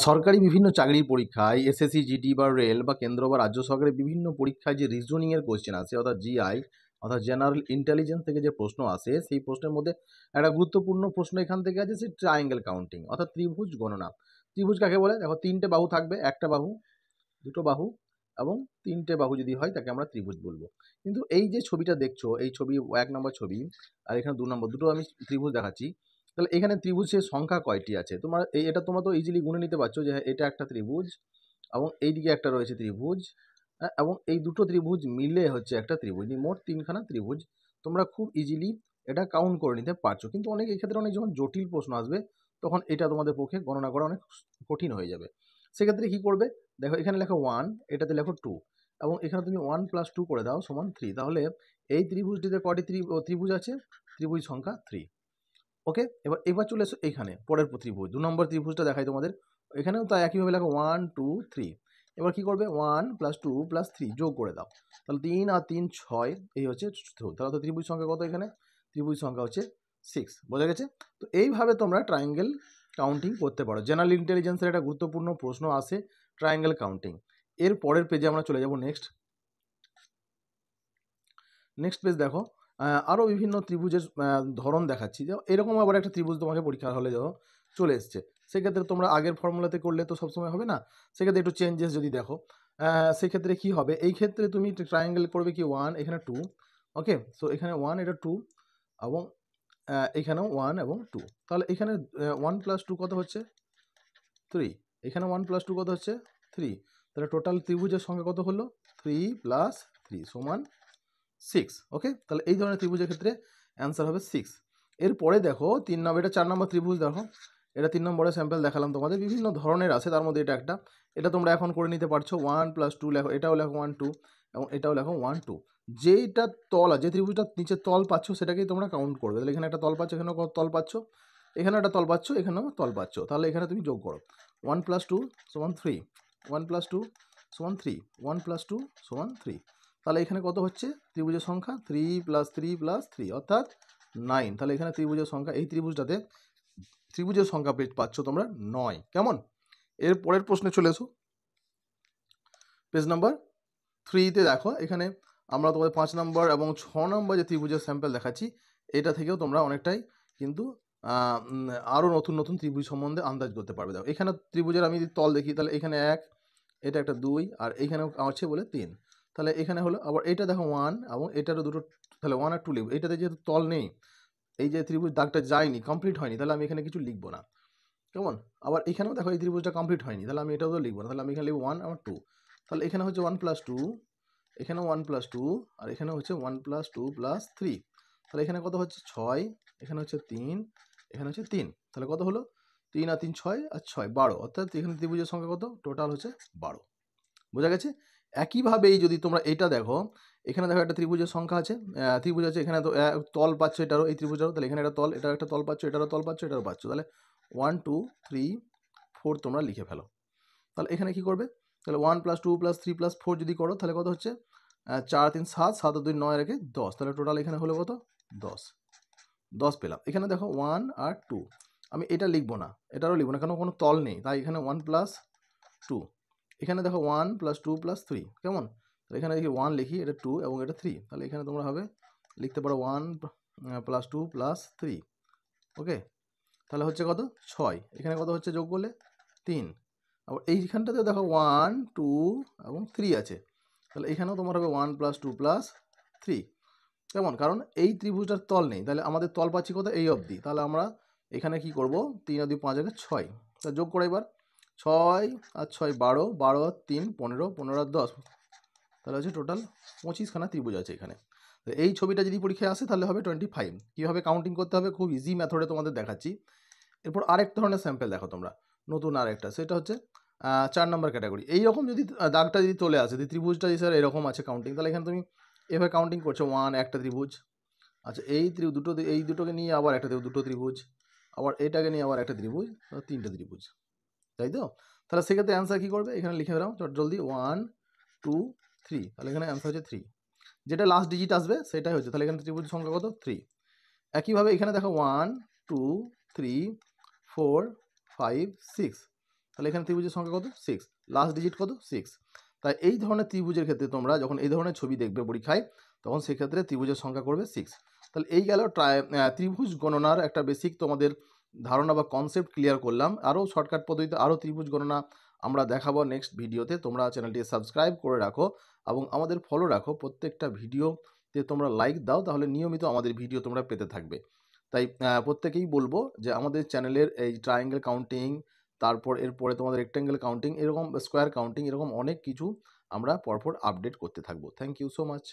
সরকারি বিভিন্ন চাকরির পরীক্ষায় এসএসসি, জিডি বা রেল বা কেন্দ্র বা রাজ্য সরকারের বিভিন্ন পরীক্ষায় যে রিজনিংয়ের কোয়েশ্চেন আসে অর্থাৎ জিআই অর্থাৎ জেনারেল ইন্টেলিজেন্স থেকে যে প্রশ্ন আসে সেই প্রশ্নের মধ্যে একটা গুরুত্বপূর্ণ প্রশ্ন এখান থেকে আছে সে ট্রায়াঙ্গেল কাউন্টিং অর্থাৎ ত্রিভুজ গণনা। ত্রিভুজ কাকে বলে? দেখো, তিনটে বাহু থাকবে, একটা বাহু, দুটো বাহু এবং তিনটে বাহু যদি হয় তাকে আমরা ত্রিভুজ বলবো। কিন্তু এই যে ছবিটা দেখছো, এই ছবি 1 নম্বর ছবি আর এখানে 2 নম্বর, দুটো আমি ত্রিভুজ দেখাচ্ছি। তাহলে এখানে ত্রিভুজের সংখ্যা কয়টি আছে? এটা তোমরা তো ইজিলি গুনে নিতে পারছো যে হ্যাঁ, এটা একটা ত্রিভুজ এবং এইদিকে একটা রয়েছে ত্রিভুজ, এবং এই দুটো ত্রিভুজ মিলে হচ্ছে একটা ত্রিভুজ। মোট 3খানা ত্রিভুজ তোমরা খুব ইজিলি এটা কাউন্ট করে নিতে পারছো। কিন্তু অনেক এক্ষেত্রে অনেক যখন জটিল প্রশ্ন আসবে তখন এটা তোমাদের পক্ষে গণনা করা অনেক কঠিন হয়ে যাবে। সেক্ষেত্রে কি করবে? দেখো, এখানে লেখো 1, এটাতে লেখো 2 এবং এখানে তুমি 1 + 2 করে দাও সমান 3। তাহলে এই ত্রিভুজটিতে কয়টি ত্রিভুজ আছে? ত্রিভুজ সংখ্যা 3। ওকে, এবার চলে এসো এইখানে পরের ত্রিভুজ, 2 নম্বর ত্রিভুজটা দেখাই তোমাদের। এখানেও তাই একইভাবে লেখো 1 2 3। এবার কি করবে? 1 + 2 + 3 যোগ করে দাও। তাহলে 3 আর 3 6, এই হচ্ছে তাহলে তো ত্রিভুজ সংখ্যা কত? এখানে ত্রিভুজ সংখ্যা হচ্ছে 6। বোঝা গেছে? তো এইভাবে তোমরা ট্রায়াঙ্গেল কাউন্টিং করতে পারো। জেনারেল ইন্টেলিজেন্সের একটা গুরুত্বপূর্ণ প্রশ্ন আসে ট্রায়াঙ্গেল কাউন্টিং। এর পরের পেজে আমরা চলে যাব। নেক্সট পেজ দেখো, আরও বিভিন্ন ত্রিভুজের ধরন দেখাচ্ছি। যে এরকম আবার একটা ত্রিভুজ তোমাকে পরীক্ষার হলে যাও চলে এসছে, সেক্ষেত্রে তোমরা আগের ফর্মুলাতে করলে তো সবসময় হবে না, সেক্ষেত্রে একটু চেঞ্জেস যদি দেখো, সেক্ষেত্রে কি হবে? এই ক্ষেত্রে তুমি ট্রায়াঙ্গেল করবে কি 1, এখানে 2। ওকে, সো এখানে 1, এটা 2 এবং এখানেও 1 এবং 2। তাহলে এখানে 1 + 2 কত হচ্ছে? 3। এখানে 1 + 2 কত হচ্ছে? 3। তাহলে টোটাল ত্রিভুজের সংখ্যা কত হলো? 3 + 3 সমান 6। ওকে, তাহলে এই ধরনের ত্রিভুজের ক্ষেত্রে অ্যান্সার হবে 6। এরপরে দেখো 3 নম্বর, এটা 4 নম্বর ত্রিভুজ। দেখো, এটা 3 নম্বরের স্যাম্পল দেখালাম তোমাদের, বিভিন্ন ধরনের আছে, তার মধ্যে এটা একটা। এটা তোমরা এখন করে নিতে পারছো। 1 + 2 লেখো, এটাও লেখো 1 2 এবং এটাও লেখো 1 2। যেইটা তল আছে, যে ত্রিভুজটা নিচে তল পাচ্ছ সেটাকেই তোমরা কাউন্ট করবে। তাহলে এখানে একটা তল পাচ্ছ, এখানেও তল পাচ্ছ, এখানে একটা তল পাচ্ছ, এখানেও তল পাচ্ছ। তাহলে এখানে তুমি যোগ করো 1 + 2 = 3, 1 + 2 = 3, 1 + 2 = 3। তাহলে এখানে কত হচ্ছে ত্রিভুজের সংখ্যা? 3 + 3 + 3 অর্থাৎ 9। তাহলে এখানে ত্রিভুজের সংখ্যা, এই ত্রিভুজটাতে ত্রিভুজের সংখ্যা পাচ্ছ তোমরা 9। কেমন? এর পরের প্রশ্নে চলে এসো। পেজ নাম্বার 3তে দেখো, এখানে আমরা তোমাদের 5 নম্বর এবং 6 নম্বর যে ত্রিভুজের স্যাম্পল দেখাচ্ছি, এটা থেকেও তোমরা অনেকটাই কিন্তু আরও নতুন নতুন ত্রিভুজ সম্বন্ধে আন্দাজ করতে পারবে। দেখো, এখানে ত্রিভুজের আমি যদি তল দেখি, তাহলে এখানে 1, এটা একটা 2 আর এখানেও আছে বলে 3। তাহলে এখানে হলো আবার এটা দেখো 1 এবং এটারও দুটো, তাহলে 1 আর 2 লিখব। এটাতে যেহেতু তল নেই, এই যে ত্রিভুজ দাগটা যায়নি, কমপ্লিট হয়নি, তাহলে আমি এখানে কিছু লিখবো না। কেমন? আবার এখানেও দেখো এই ত্রিভুজটা কমপ্লিট হয়নি, তাহলে আমি এটাও তো লিখবো না, তাহলে আমি এখানে লিখবো 1 আর 2। তাহলে এখানে হচ্ছে 1 + 2, এখানেও 1 + 2 আর এখানে হচ্ছে 1 + 2 + 3। তাহলে এখানে কত হচ্ছে? 6, এখানে হচ্ছে 3, এখানে হচ্ছে 3। তাহলে কত হলো? 3 আর 3 6 আর 6 12, অর্থাৎ এখানে ত্রিভুজের সংখ্যা কত? টোটাল হচ্ছে 12। বোঝা গেছে? একইভাবেই যদি তোমরা এটা দেখো, এখানে দেখো একটা ত্রিভুজের সংখ্যা আছে, ত্রিভুজ আছে, এখানে তো তল পাচ্ছ এটারও, এই ত্রিভুজেরও। তাহলে এখানে একটা তল, এটার একটা তল পাচ্ছ, এটারও তল পাচ্ছ, এটারও পাচ্ছ। তাহলে 1 2 3 4 তোমরা লিখে ফেলো। তাহলে এখানে কি করবে? তাহলে 1 + 2 + 3 + 4 যদি করো, তাহলে কত হচ্ছে? 4 3 7, 7 আর 2 9 রেখে 10। তাহলে টোটাল এখানে হলো কত? 10। 10 পেলাম। এখানে দেখো 1 আর 2, আমি এটা লিখবো না, এটারও লিখবো না, কারণ কোনো তল নেই, তাই এখানে 1 + 2। এখানে দেখো 1 + 2 + 3। কেমন? তাহলে এখানে দেখি 1 লিখি, এটা 2 এবং এটা 3। তাহলে এখানে তোমরা হবে লিখতে পারো 1 + 2 + 3। ওকে, তাহলে হচ্ছে কত? 6। এখানে কত হচ্ছে যোগ করলে? 3। আবার এইখানটাতে দেখো 1 2 এবং 3 আছে, তাহলে এখানেও তোমার হবে 1 + 2 + 3। কেমন? কারণ এই ত্রিভুজটার তল নেই, তাহলে আমাদের তল পাচ্ছি কত? এই অবধি। তাহলে আমরা এখানে কি করব? 3 আর 2 5 আর 6। তা যোগ করে এবার 6 আর 6 12, 12 আর 3 15, 15 আর 10, তাহলে হচ্ছে টোটাল 25খানা ত্রিভুজ আছে এখানে। তো এই ছবিটা যদি পরীক্ষায় আসে তাহলে হবে 25। কীভাবে কাউন্টিং করতে হবে খুব ইজি মেথডে তোমাদের দেখাচ্ছি। এরপর আরেক ধরনের স্যাম্পল দেখো তোমরা, নতুন আরেকটা, সেটা হচ্ছে 4 নম্বর ক্যাটাগরি। এইরকম যদি দাগটা যদি চলে আসে, যদি ত্রিভুজটা যদি স্যার এরকম আছে কাউন্টিং, তাহলে এখানে তুমি এভাবে কাউন্টিং করছো 1 একটা ত্রিভুজ, আচ্ছা এই এই দুটোকে নিয়ে আবার একটা দুটো ত্রিভুজ, আবার এটাকে নিয়ে আবার একটা ত্রিভুজ, 3টে ত্রিভুজ, তাই তো? তাহলে সেক্ষেত্রে অ্যান্সার কী করবে? এখানে লিখে দাও জলদি 1 2 3। তাহলে এখানে অ্যান্সার হচ্ছে 3, যেটা লাস্ট ডিজিট আসবে সেটাই হচ্ছে। তাহলে এখানে ত্রিভুজ সংখ্যা কত? 3। একইভাবে এখানে দেখো 1 2 3 4 5 6। তাহলে এখানে ত্রিভুজের সংখ্যা কত 6, লাস্ট ডিজিট কত 6। তাই এই ধরনের ত্রিভুজের ক্ষেত্রে তোমরা যখন এই ধরনের ছবি দেখবে পরীক্ষায় তখন সেক্ষেত্রে ত্রিভুজের সংখ্যা করবে 6। তাহলে এই গেল ত্রিভুজ গণনার একটা বেসিক তোমাদের ধারণা বা কনসেপ্ট ক্লিয়ার করলাম। আরও শর্টকাট পদ্ধতিতে আরও ত্রিভুজ গণনা আমরা দেখাবো নেক্সট ভিডিওতে। তোমরা চ্যানেলটি সাবস্ক্রাইব করে রাখো এবং আমাদের ফলো রাখো, প্রত্যেকটা ভিডিওতে তোমরা লাইক দাও, তাহলে নিয়মিত আমাদের ভিডিও তোমরা পেতে থাকবে। তাই প্রত্যেকেই বলবো যে আমাদের চ্যানেলের এই ট্রায়াঙ্গেল কাউন্টিং, তারপর এরপরে তোমাদের রেক্ট্যাঙ্গেল কাউন্টিং, এরকম স্কোয়ার কাউন্টিং, এরকম অনেক কিছু আমরা পরপর আপডেট করতে থাকবো। Thank you so much.